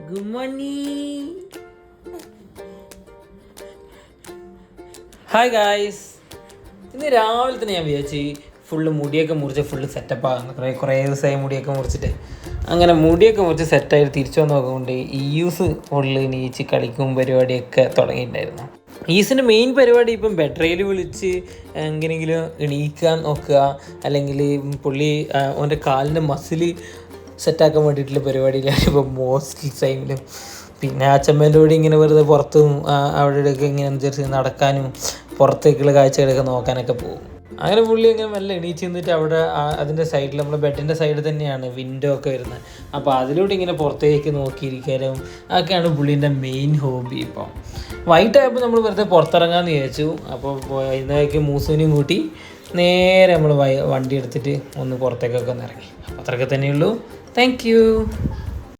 Good morning. Hi guys. ഇന്ന് രാവിലെ തന്നെ ഞാൻ വിചാരിച്ചു ഫുള്ള് മുടിയൊക്കെ മുറിച്ച് ഫുള്ള് സെറ്റപ്പാകുന്നു. കുറേ ദിവസമായി മുടിയൊക്കെ മുറിച്ചിട്ട്. അങ്ങനെ മുടിയൊക്കെ മുറിച്ച് സെറ്റായിട്ട് തിരിച്ചു വന്ന് നോക്കുകൊണ്ട് ഈയൂസ് ഫുള്ള് നീച്ച് കളിക്കും പരിപാടിയൊക്കെ തുടങ്ങിയിട്ടുണ്ടായിരുന്നു. ഈസിൻ്റെ മെയിൻ പരിപാടി ഇപ്പം ബെഡ്രയിൽ വിളിച്ച് എങ്ങനെയെങ്കിലും എണീക്കാൻ നോക്കുക, അല്ലെങ്കിൽ പുള്ളി അവൻ്റെ കാലിൻ്റെ മസിൽ സെറ്റാക്കാൻ വേണ്ടിയിട്ടുള്ള പരിപാടിയിലാണ് ഇപ്പം മോസ്റ്റ് ടൈമിലും. പിന്നെ അച്ഛമ്മേൻ്റെ കൂടെ ഇങ്ങനെ വെറുതെ പുറത്തും അവിടെയൊക്കെ ഇങ്ങനെ അനുസരിച്ച് നടക്കാനും പുറത്തേക്കുള്ള കാഴ്ചകളൊക്കെ നോക്കാനൊക്കെ പോകും. അങ്ങനെ പുള്ളി ഇങ്ങനെ മെല്ലെ എണീച്ച് നിന്നിട്ട് അവിടെ അതിൻ്റെ സൈഡിൽ നമ്മുടെ ബെഡിൻ്റെ സൈഡിൽ തന്നെയാണ് വിൻഡോ ഒക്കെ വരുന്നത്. അപ്പോൾ അതിലൂടെ ഇങ്ങനെ പുറത്തേക്ക് നോക്കിയിരിക്കാനും അതൊക്കെയാണ് പുള്ളീൻ്റെ മെയിൻ ഹോബി. ഇപ്പം വൈകിട്ടായപ്പോൾ നമ്മൾ വെറുതെ പുറത്തിറങ്ങാമെന്ന് വിചാരിച്ചു. അപ്പോൾ ഇന്നേക്ക് മൂസൂനെയും കൂട്ടി നേരെ നമ്മൾ വണ്ടി എടുത്തിട്ട് ഒന്ന് പുറത്തേക്കൊക്കെ ഒന്ന് ഇറങ്ങി. അപ്പോൾ അത്രയൊക്കെ തന്നെയുള്ളൂ. Thank U.